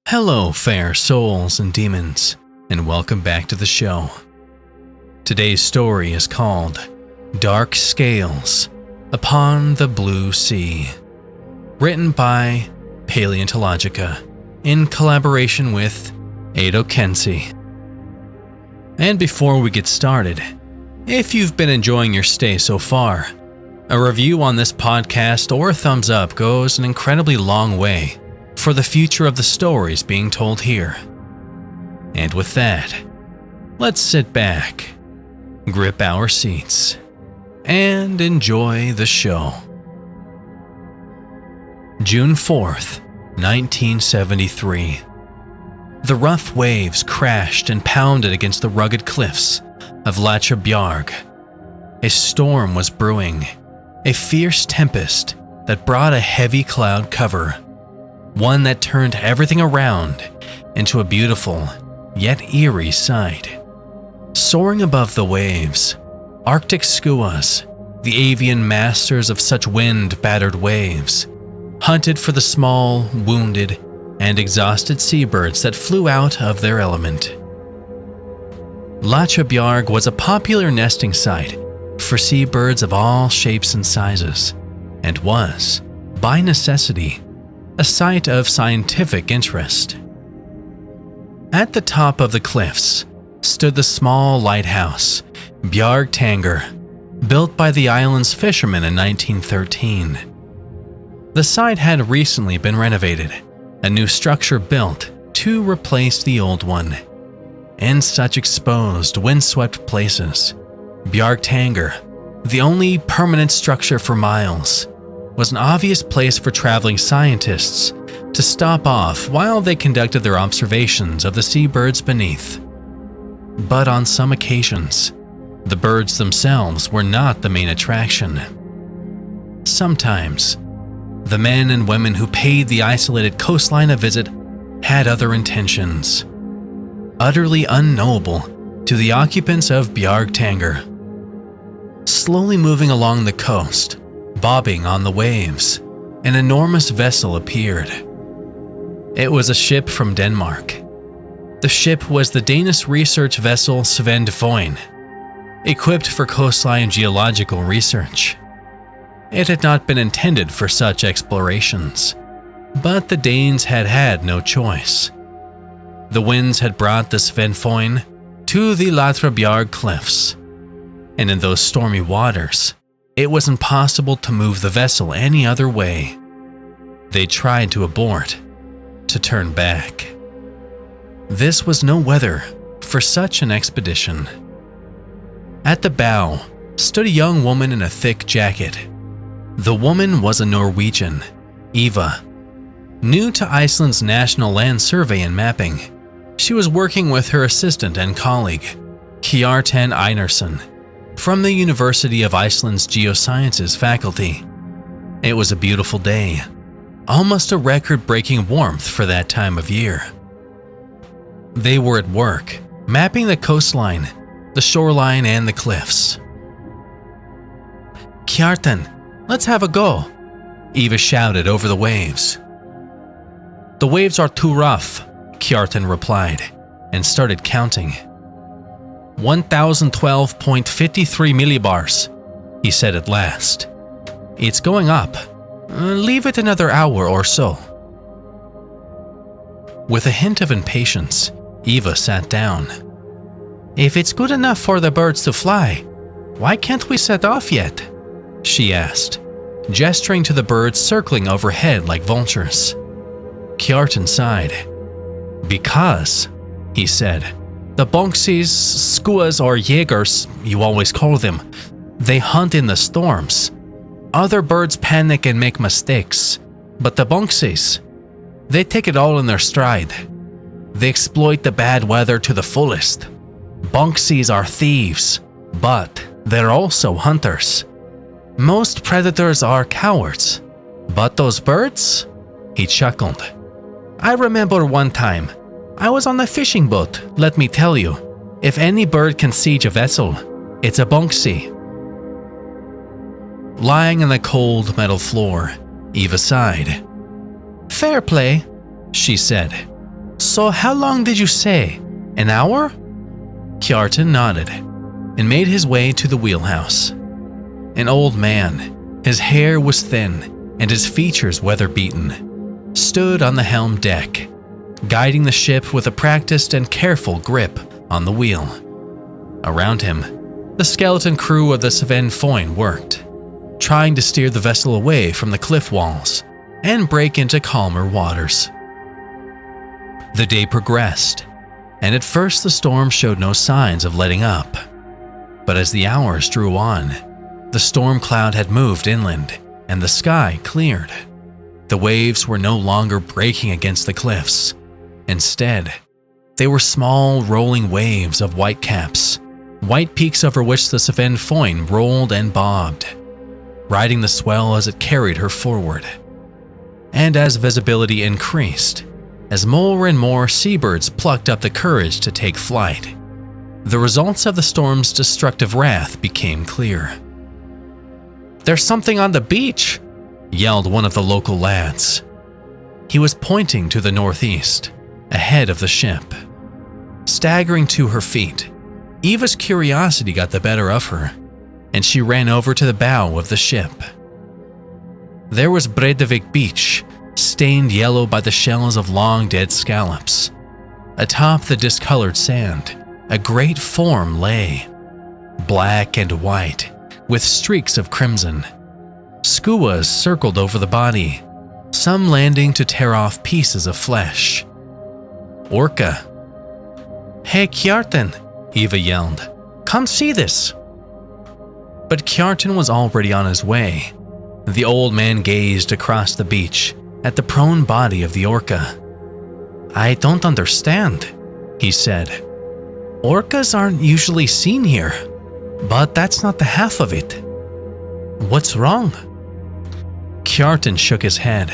Hello, fair souls and demons, and welcome back to the show. Today's story is called Dark Scales Upon the Blue Sea, written by Paleontologica in collaboration with Ado Kensi. And before we get started, if you've been enjoying your stay so far, a review on this podcast or a thumbs up goes an incredibly long way for the future of the stories being told here. And with that, let's sit back, grip our seats, and enjoy the show. June 4th, 1973. The rough waves crashed and pounded against the rugged cliffs of Letsnotmeet. A storm was brewing, a fierce tempest that brought a heavy cloud cover, one that turned everything around into a beautiful yet eerie sight. Soaring above the waves, Arctic skuas, the avian masters of such wind-battered waves, hunted for the small, wounded, and exhausted seabirds that flew out of their element. Letsnotmeet was a popular nesting site for seabirds of all shapes and sizes, and was, by necessity, a site of scientific interest. At the top of the cliffs stood the small lighthouse, Bjargtanger, built by the island's fishermen in 1913. The site had recently been renovated, a new structure built to replace the old one. In such exposed, windswept places, Bjargtanger, the only permanent structure for miles, was an obvious place for traveling scientists to stop off while they conducted their observations of the seabirds beneath. But on some occasions, the birds themselves were not the main attraction. Sometimes, the men and women who paid the isolated coastline a visit had other intentions, utterly unknowable to the occupants of Bjargtanger. Slowly moving along the coast, bobbing on the waves, an enormous vessel appeared. It was a ship from Denmark. The ship was the Danish research vessel Svend, equipped for coastline geological research. It had not been intended for such explorations, but the Danes had had no choice. The winds had brought the Svend to the Letsnotmeet cliffs, and in those stormy waters, it was impossible to move the vessel any other way. They tried to abort, to turn back. This was no weather for such an expedition. At the bow stood a young woman in a thick jacket. The woman was a Norwegian, Eva. New to Iceland's National Land Survey and Mapping, she was working with her assistant and colleague, Kjartan Einarsson, from the University of Iceland's Geosciences faculty. It was a beautiful day, almost a record-breaking warmth for that time of year. They were at work, mapping the coastline, the shoreline, and the cliffs. "Kjartan, let's have a go," Eva shouted over the waves. "The waves are too rough," Kjartan replied, and started counting. 1,012.53 millibars, he said at last. "It's going up. Leave it another hour or so." With a hint of impatience, Eva sat down. "If it's good enough for the birds to fly, why can't we set off yet?" she asked, gesturing to the birds circling overhead like vultures. Kjartan sighed. "Because," he said, "the bonksies, skuas, or jägers, you always call them, they hunt in the storms. Other birds panic and make mistakes, but the bonksies, they take it all in their stride. They exploit the bad weather to the fullest. Bonksies are thieves, but they're also hunters. Most predators are cowards, but those birds?" He chuckled. "I remember one time, I was on a fishing boat, let me tell you. If any bird can siege a vessel, it's a bonksi." Lying on the cold metal floor, Eva sighed. "Fair play," she said, So how long did you say? An hour? Kjartan nodded and made his way to the wheelhouse. An old man, his hair was thin and his features weather-beaten, stood on the helm deck, guiding the ship with a practiced and careful grip on the wheel. Around him, the skeleton crew of the Sven Foyn worked, trying to steer the vessel away from the cliff walls and break into calmer waters. The day progressed, and at first the storm showed no signs of letting up. But as the hours drew on, the storm cloud had moved inland and the sky cleared. The waves were no longer breaking against the cliffs. Instead, they were small rolling waves of white caps, white peaks over which the Sven Foyn rolled and bobbed, riding the swell as it carried her forward. And as visibility increased, as more and more seabirds plucked up the courage to take flight, the results of the storm's destructive wrath became clear. "There's something on the beach!" yelled one of the local lads. He was pointing to the northeast, ahead of the ship. Staggering to her feet, Eva's curiosity got the better of her, and she ran over to the bow of the ship. There was Breidavik Beach, stained yellow by the shells of long-dead scallops. Atop the discolored sand, a great form lay, black and white, with streaks of crimson. Skuas circled over the body, some landing to tear off pieces of flesh. Orca. "Hey, Kjartan," Eva yelled. "Come see this." But Kjartan was already on his way. The old man gazed across the beach at the prone body of the orca. "I don't understand," he said. "Orcas aren't usually seen here, but that's not the half of it. What's wrong?" Kjartan shook his head.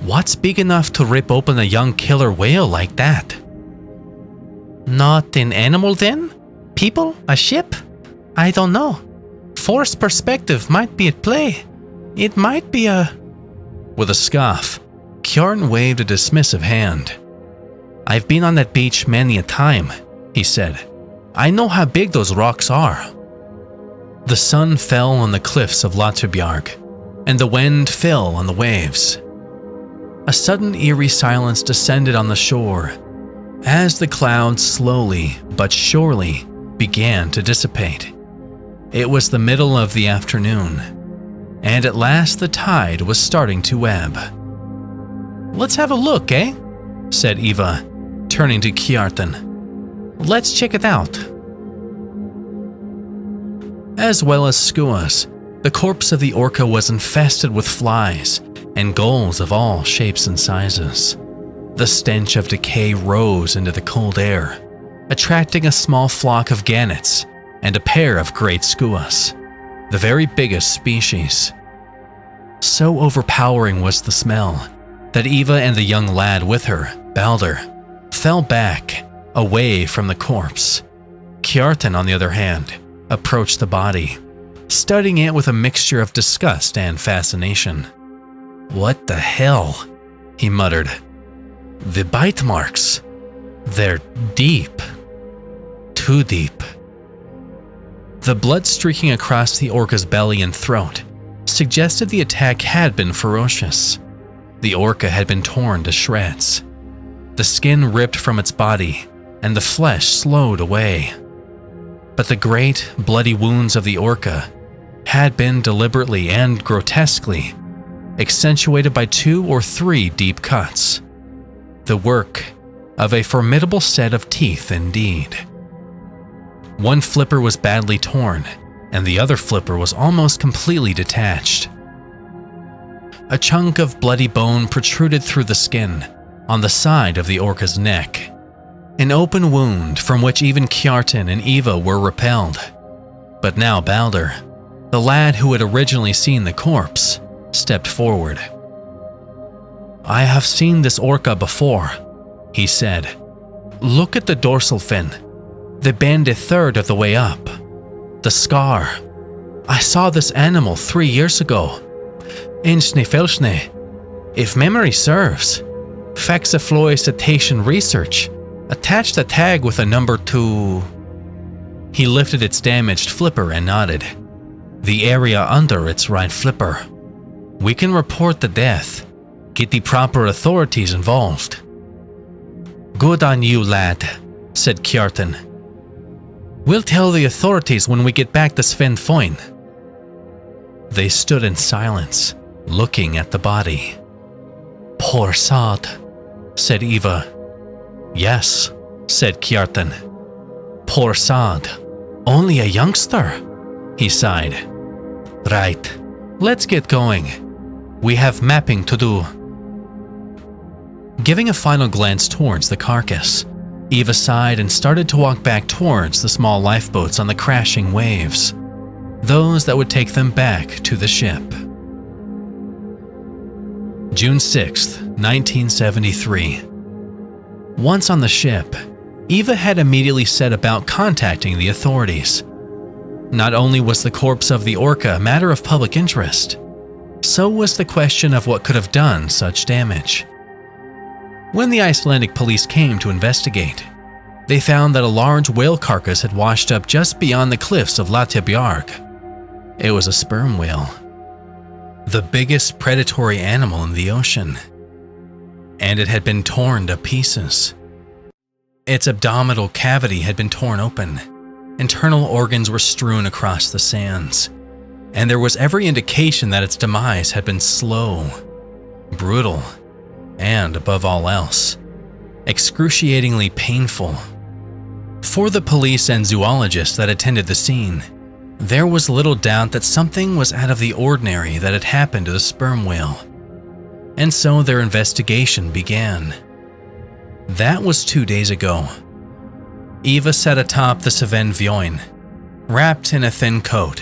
"What's big enough to rip open a young killer whale like that?" "Not an animal then? People? A ship? I don't know. Force perspective might be at play. It might be a..." With a scoff, Kjartan waved a dismissive hand. "I've been on that beach many a time," he said. "I know how big those rocks are." The sun fell on the cliffs of Latubjarg, and the wind fell on the waves. A sudden eerie silence descended on the shore as the clouds slowly but surely began to dissipate. It was the middle of the afternoon, and at last the tide was starting to ebb. "Let's have a look, eh?" said Eva, turning to Kjartan. "Let's check it out." As well as skuas, the corpse of the orca was infested with flies and gulls of all shapes and sizes. The stench of decay rose into the cold air, attracting a small flock of gannets and a pair of great skuas, the very biggest species. So overpowering was the smell that Eva and the young lad with her, Balder, fell back, away from the corpse. Kjartan, on the other hand, approached the body, studying it with a mixture of disgust and fascination. "What the hell?" he muttered. "The bite marks. They're deep. Too deep." The blood streaking across the orca's belly and throat suggested the attack had been ferocious. The orca had been torn to shreds, the skin ripped from its body, and the flesh slowed away. But the great, bloody wounds of the orca had been deliberately and grotesquely accentuated by 2 or 3 deep cuts, the work of a formidable set of teeth indeed. One flipper was badly torn, and the other flipper was almost completely detached. A chunk of bloody bone protruded through the skin on the side of the orca's neck, an open wound from which even Kjartan and Eva were repelled. But now Balder, the lad who had originally seen the corpse, stepped forward. "I have seen this orca before," he said. "Look at the dorsal fin. They bend a third of the way up. The scar. I saw this animal 3 years ago. In Snæfellsnes, if memory serves. Faxifloy cetacean research. Attached a tag with a number 2. He lifted its damaged flipper and nodded. The area under its right flipper. We can report the death. Get the proper authorities involved. Good on you, lad, said Kjartan. We'll tell the authorities when we get back to Sven Foyn. They stood in silence, looking at the body. Poor sod, said Eva. Yes, said Kjartan. Poor sod. Only a youngster, he sighed. Right, let's get going. We have mapping to do. Giving a final glance towards the carcass, Eva sighed and started to walk back towards the small lifeboats on the crashing waves, those that would take them back to the ship. June 6, 1973. Once on the ship, Eva had immediately set about contacting the authorities. Not only was the corpse of the orca a matter of public interest, so was the question of what could have done such damage. When the Icelandic police came to investigate, they found that a large whale carcass had washed up just beyond the cliffs of Latjabjarg. It was a sperm whale, the biggest predatory animal in the ocean, and it had been torn to pieces. Its abdominal cavity had been torn open, internal organs were strewn across the sands, and there was every indication that its demise had been slow, brutal, and, above all else, excruciatingly painful. For the police and zoologists that attended the scene, there was little doubt that something was out of the ordinary that had happened to the sperm whale, and so their investigation began. That was 2 days ago. Eva sat atop the Sven Foyn, wrapped in a thin coat.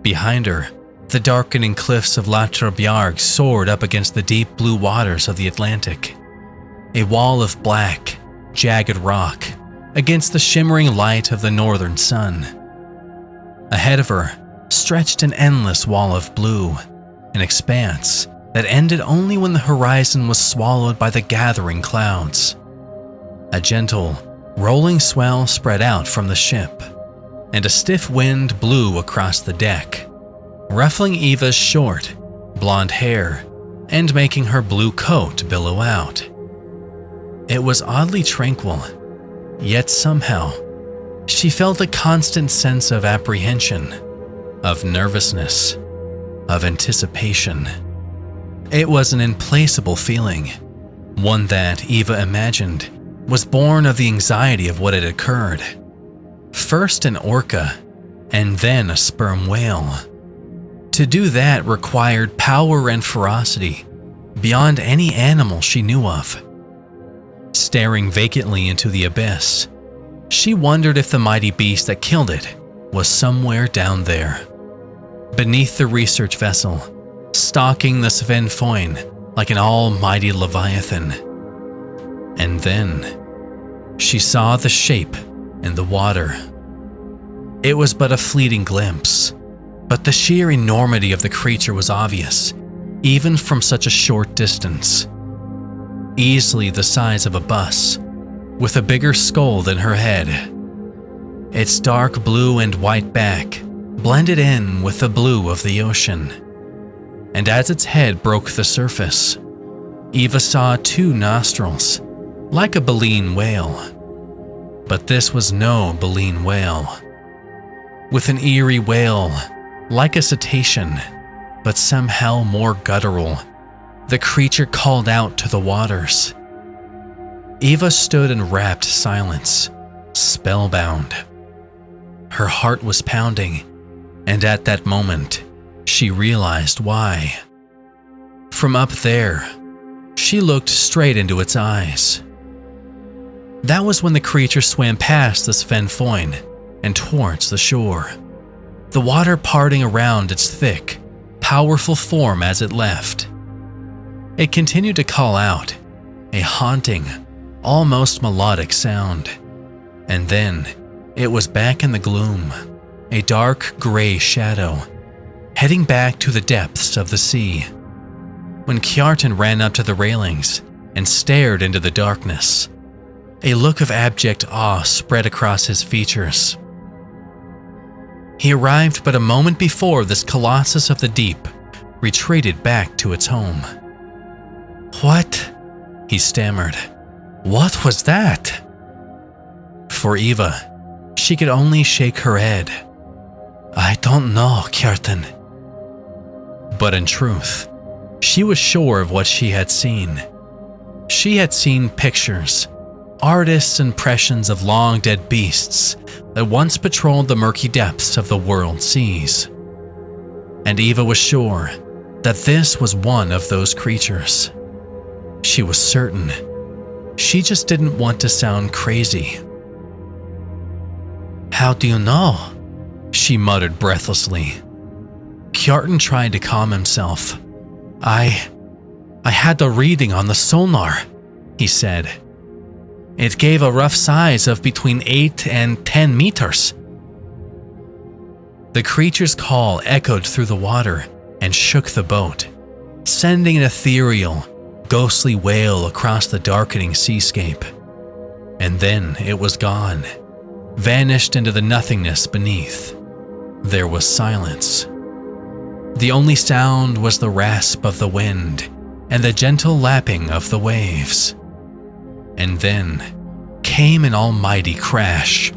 Behind her, the darkening cliffs of Latjabjarg soared up against the deep blue waters of the Atlantic, a wall of black, jagged rock against the shimmering light of the northern sun. Ahead of her stretched an endless wall of blue, an expanse that ended only when the horizon was swallowed by the gathering clouds. A gentle, rolling swell spread out from the ship, and a stiff wind blew across the deck, ruffling Eva's short, blonde hair and making her blue coat billow out. It was oddly tranquil, yet somehow she felt a constant sense of apprehension, of nervousness, of anticipation. It was an implacable feeling, one that Eva imagined was born of the anxiety of what had occurred. First an orca, and then a sperm whale. To do that required power and ferocity beyond any animal she knew of. Staring vacantly into the abyss, she wondered if the mighty beast that killed it was somewhere down there, beneath the research vessel, stalking the Sven Foyn like an almighty leviathan. And then she saw the shape in the water. It was but a fleeting glimpse, but the sheer enormity of the creature was obvious, even from such a short distance. Easily the size of a bus, with a bigger skull than her head. Its dark blue and white back blended in with the blue of the ocean. And as its head broke the surface, Eva saw 2 nostrils, like a baleen whale. But this was no baleen whale. With an eerie wail, like a cetacean, but somehow more guttural, the creature called out to the waters. Eva stood in rapt silence, spellbound. Her heart was pounding, and at that moment, she realized why. From up there, she looked straight into its eyes. That was when the creature swam past the Sven Foyn and towards the shore, the water parting around its thick, powerful form as it left. It continued to call out, a haunting, almost melodic sound, and then it was back in the gloom, a dark gray shadow, heading back to the depths of the sea. When Kjartan ran up to the railings, and stared into the darkness. A look of abject awe spread across his features. He arrived but a moment before this colossus of the deep retreated back to its home. "What?" he stammered. "What was that?" For Eva, she could only shake her head. "I don't know, Kjartan." But in truth, she was sure of what she had seen. She had seen pictures, artists' impressions of long-dead beasts that once patrolled the murky depths of the world seas. And Eva was sure that this was one of those creatures. She was certain. She just didn't want to sound crazy. "How do you know?" she muttered breathlessly. Kjartan tried to calm himself. I had a reading on the sonar," he said. "It gave a rough size of between 8 and 10 meters. The creature's call echoed through the water and shook the boat, sending an ethereal, ghostly wail across the darkening seascape. And then it was gone, vanished into the nothingness beneath. There was silence. The only sound was the rasp of the wind and the gentle lapping of the waves. And then came an almighty crash.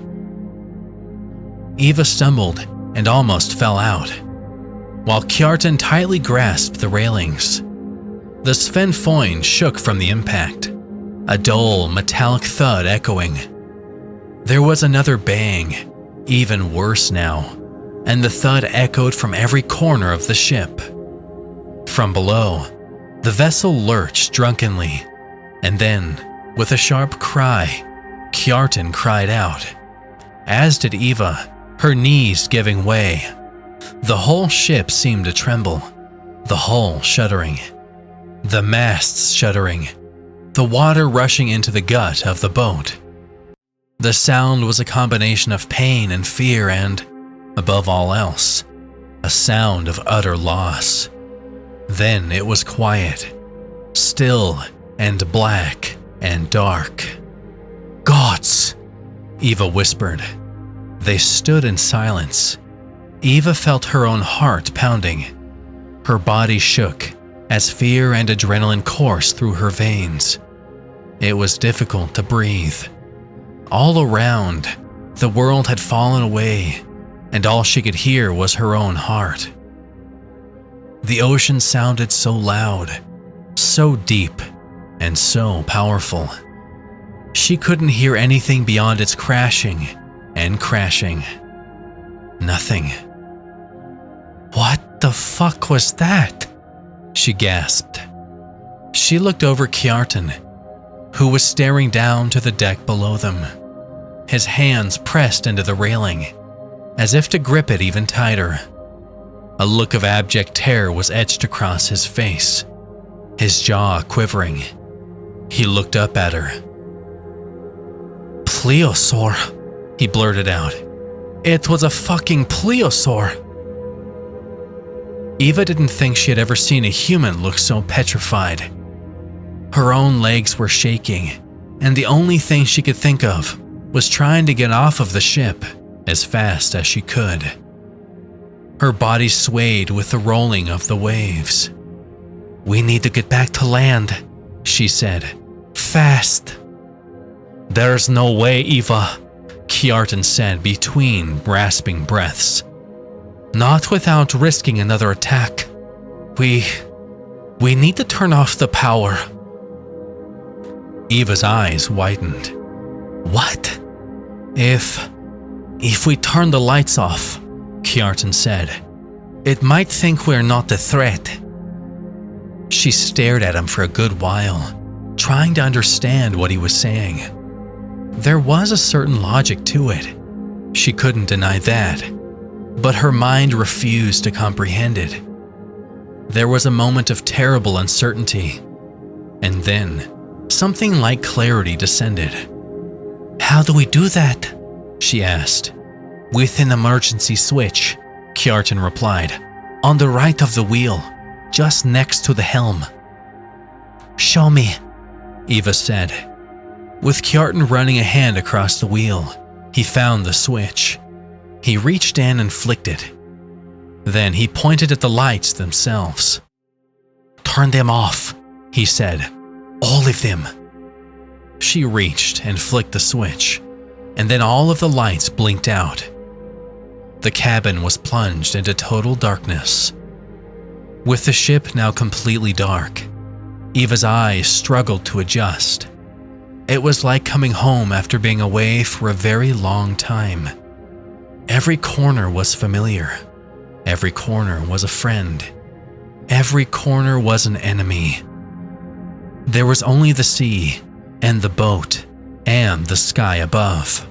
Eva stumbled and almost fell out, while Kjartan tightly grasped the railings. The Sven Foyn shook from the impact, a dull, metallic thud echoing. There was another bang, even worse now, and the thud echoed from every corner of the ship. From below, the vessel lurched drunkenly, and then, with a sharp cry, Kjartan cried out, as did Eva, her knees giving way. The whole ship seemed to tremble, the hull shuddering, the masts shuddering, the water rushing into the gut of the boat. The sound was a combination of pain and fear and, above all else, a sound of utter loss. Then it was quiet, still and black and dark. "Gods!" Eva whispered. They stood in silence. Eva felt her own heart pounding. Her body shook as fear and adrenaline coursed through her veins. It was difficult to breathe. All around, the world had fallen away, and all she could hear was her own heart. The ocean sounded so loud, so deep, and so powerful. She couldn't hear anything beyond its crashing and crashing. Nothing. "What the fuck was that?" she gasped. She looked over Kjartan, who was staring down to the deck below them, his hands pressed into the railing, as if to grip it even tighter. A look of abject terror was etched across his face, his jaw quivering. He looked up at her. "Plesiosaur," he blurted out. "It was a fucking plesiosaur." Eva didn't think she had ever seen a human look so petrified. Her own legs were shaking, and the only thing she could think of was trying to get off of the ship as fast as she could. Her body swayed with the rolling of the waves. "We need to get back to land," she said. "Fast." "There's no way, Eva," Kjartan said between rasping breaths. "Not without risking another attack. We need to turn off the power." Eva's eyes widened. "What?" If we turn the lights off," Kjartan said, "it might think we're not a threat." She stared at him for a good while, trying to understand what he was saying. There was a certain logic to it. She couldn't deny that, but her mind refused to comprehend it. There was a moment of terrible uncertainty, and then something like clarity descended. "How do we do that?" she asked. "With an emergency switch," Kjartan replied, "on the right of the wheel, just next to the helm." "Show me," Eva said. With Kjartan running a hand across the wheel, he found the switch. He reached in and flicked it. Then he pointed at the lights themselves. "Turn them off," he said. "All of them." She reached and flicked the switch, and then all of the lights blinked out. The cabin was plunged into total darkness. With the ship now completely dark, Eva's eyes struggled to adjust. It was like coming home after being away for a very long time. Every corner was familiar. Every corner was a friend. Every corner was an enemy. There was only the sea and the boat and the sky above.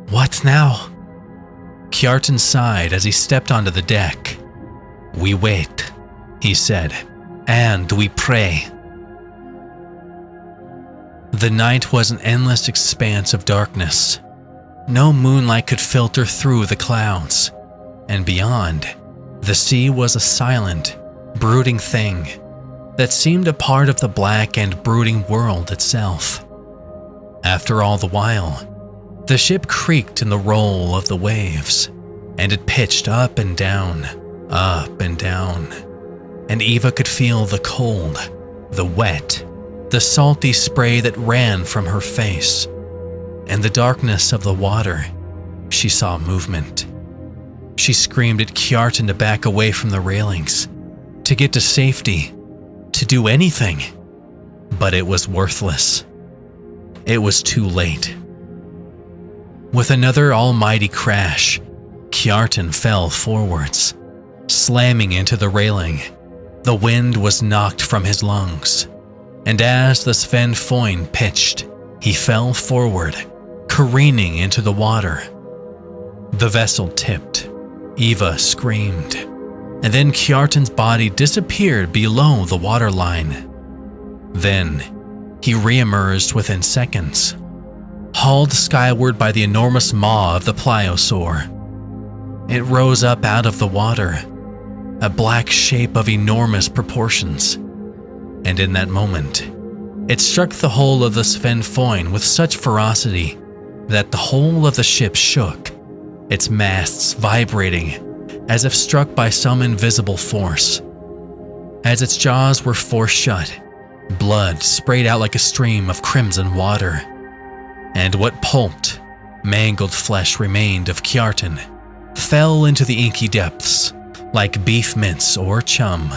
"What now?" Kjartan sighed as he stepped onto the deck. "We wait," he said, "and we pray." The night was an endless expanse of darkness. No moonlight could filter through the clouds, and beyond, the sea was a silent, brooding thing that seemed a part of the black and brooding world itself. After all the while, the ship creaked in the roll of the waves, and it pitched up and down, and Eva could feel the cold, the wet, the salty spray that ran from her face. In the darkness of the water, she saw movement. She screamed at Kjartan to back away from the railings, to get to safety, to do anything. But it was worthless. It was too late. With another almighty crash, Kjartan fell forwards, slamming into the railing. The wind was knocked from his lungs, and as the Sven Foyn pitched, he fell forward, careening into the water. The vessel tipped. Eva screamed, and then Kjartan's body disappeared below the waterline. Then, he reemerged within seconds, hauled skyward by the enormous maw of the pliosaur. It rose up out of the water, a black shape of enormous proportions, and in that moment, it struck the hull of the Sven Foyn with such ferocity that the whole of the ship shook, its masts vibrating as if struck by some invisible force. As its jaws were forced shut, blood sprayed out like a stream of crimson water, and what pulped, mangled flesh remained of Kjartan fell into the inky depths like beef mince or chum.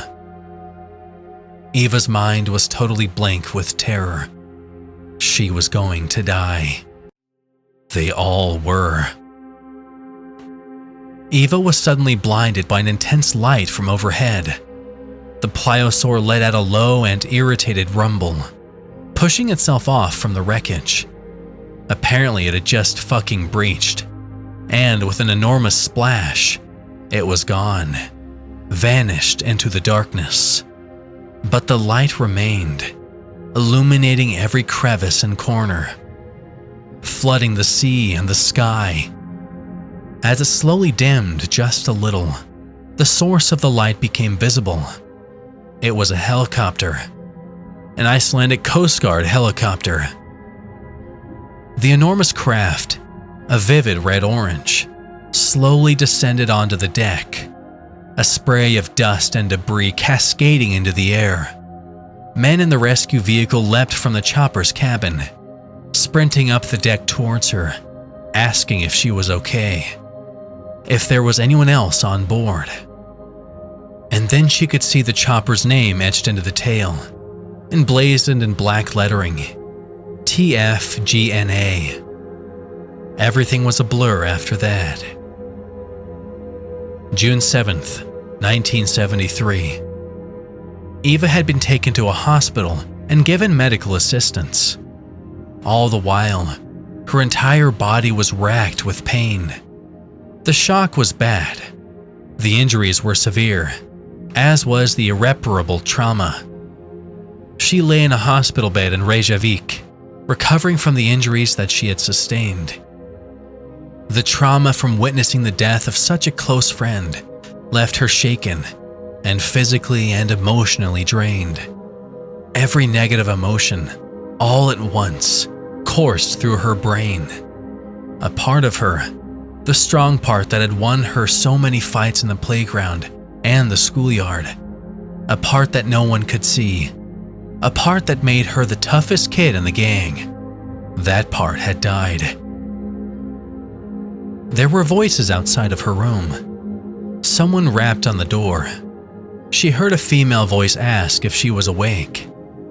Eva's mind was totally blank with terror. She was going to die. They all were. Eva was suddenly blinded by an intense light from overhead. The pliosaur let out a low and irritated rumble, pushing itself off from the wreckage. Apparently it had just fucking breached, and with an enormous splash, it was gone, vanished into the darkness. But the light remained, illuminating every crevice and corner, flooding the sea and the sky. As it slowly dimmed just a little, the source of the light became visible. It was a helicopter, an Icelandic Coast Guard helicopter. The enormous craft, a vivid red-orange, slowly descended onto the deck, a spray of dust and debris cascading into the air. Men in the rescue vehicle leapt from the chopper's cabin, sprinting up the deck towards her, asking if she was okay, if there was anyone else on board. And then she could see the chopper's name etched into the tail, emblazoned in black lettering, TFGNA. Everything was a blur after that. June 7th, 1973. Eva had been taken to a hospital and given medical assistance. All the while, her entire body was racked with pain. The shock was bad. The injuries were severe, as was the irreparable trauma. She lay in a hospital bed in Reykjavik, recovering from the injuries that she had sustained. The trauma from witnessing the death of such a close friend left her shaken and physically and emotionally drained. Every negative emotion, all at once, coursed through her brain. A part of her, the strong part that had won her so many fights in the playground and the schoolyard, a part that no one could see, a part that made her the toughest kid in the gang, that part had died. There were voices outside of her room. Someone rapped on the door. She heard a female voice ask if she was awake,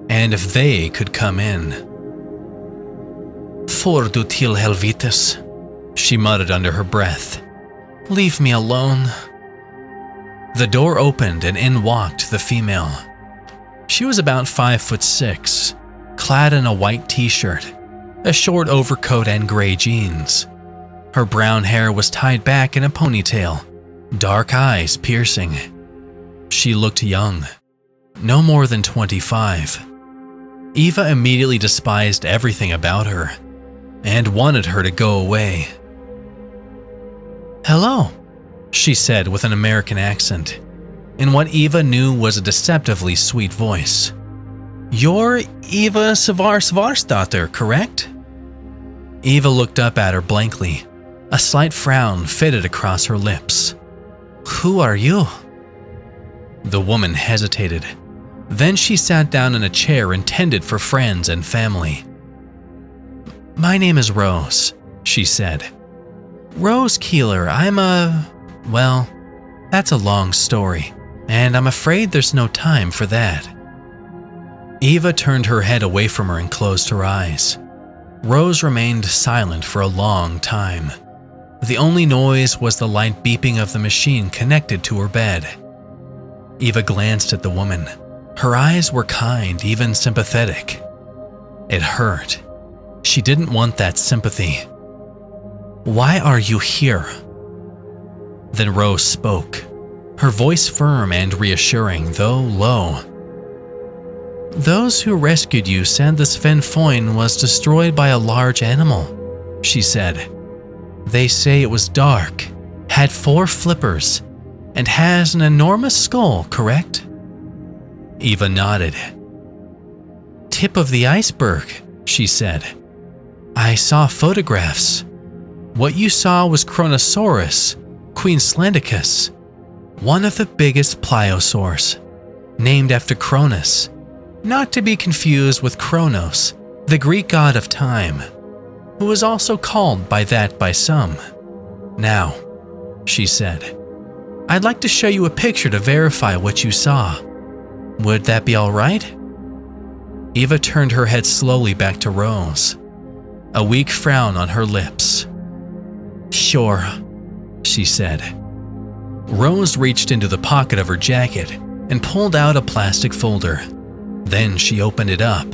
and if they could come in. "For du til helvetes," she muttered under her breath. "Leave me alone." The door opened and in walked the female. She was about 5'6", clad in a white t-shirt, a short overcoat and gray jeans. Her brown hair was tied back in a ponytail, dark eyes piercing. She looked young, no more than 25. Eva immediately despised everything about her and wanted her to go away. "Hello," she said with an American accent, in what Eva knew was a deceptively sweet voice. "You're Eva Svarsdottir, correct?" Eva looked up at her blankly. A slight frown fitted across her lips. "Who are you?" The woman hesitated. Then she sat down in a chair intended for friends and family. "My name is Rose," she said. "Rose Keeler. Well, that's a long story, and I'm afraid there's no time for that." Eva turned her head away from her and closed her eyes. Rose remained silent for a long time. The only noise was the light beeping of the machine connected to her bed. Eva glanced at the woman. Her eyes were kind, even sympathetic. It hurt. She didn't want that sympathy. "Why are you here?" Then Rose spoke, her voice firm and reassuring, though low. "Those who rescued you said the Sven Foyn was destroyed by a large animal," she said. "They say it was dark, had 4 flippers, and has an enormous skull, correct?" Eva nodded. "Tip of the iceberg," she said. "I saw photographs. What you saw was Kronosaurus queenslandicus, one of the biggest pliosaurs, named after Cronus, not to be confused with Kronos, the Greek god of time, who was also called by that by some. Now," she said, "I'd like to show you a picture to verify what you saw. Would that be all right?" Eva turned her head slowly back to Rose, a weak frown on her lips. "Sure," she said. Rose reached into the pocket of her jacket and pulled out a plastic folder. Then she opened it up,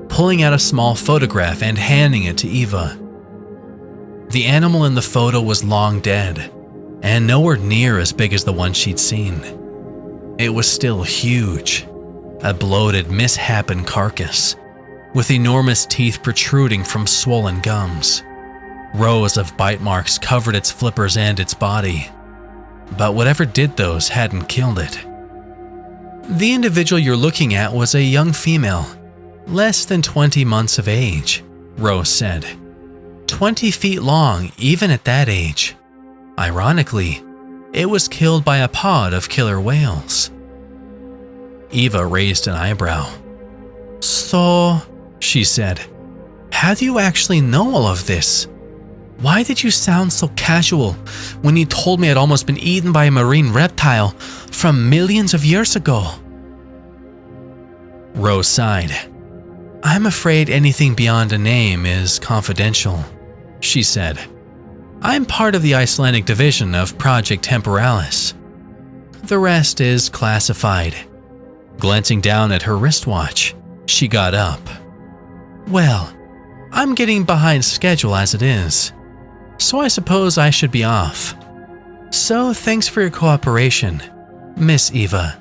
pulling out a small photograph and handing it to Eva. The animal in the photo was long dead, and nowhere near as big as the one she'd seen. It was still huge, a bloated, misshapen carcass, with enormous teeth protruding from swollen gums. Rows of bite marks covered its flippers and its body, but whatever did those hadn't killed it. "The individual you're looking at was a young female, less than 20 months of age," Rose said. 20 feet long even at that age. Ironically, it was killed by a pod of killer whales. Eva raised an eyebrow. "So," she said, "how do you actually know all of this? Why did you sound so casual when you told me I'd almost been eaten by a marine reptile from millions of years ago?" Rose sighed. "I'm afraid anything beyond a name is confidential," she said. "I'm part of the Icelandic division of Project Temporalis. The rest is classified." Glancing down at her wristwatch, she got up. "Well, I'm getting behind schedule as it is, so I suppose I should be off. So thanks for your cooperation, Miss Eva."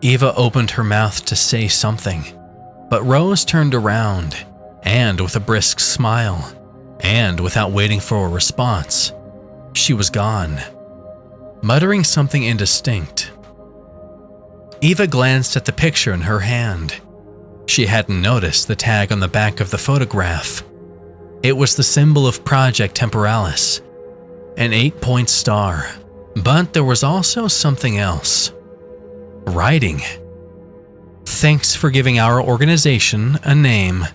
Eva opened her mouth to say something, but Rose turned around, and with a brisk smile, and without waiting for a response, she was gone, muttering something indistinct. Eva glanced at the picture in her hand She hadn't noticed the tag on the back of the photograph. It was the symbol of Project Temporalis, an 8-point star. But there was also something else. Writing. "Thanks for giving our organization a name.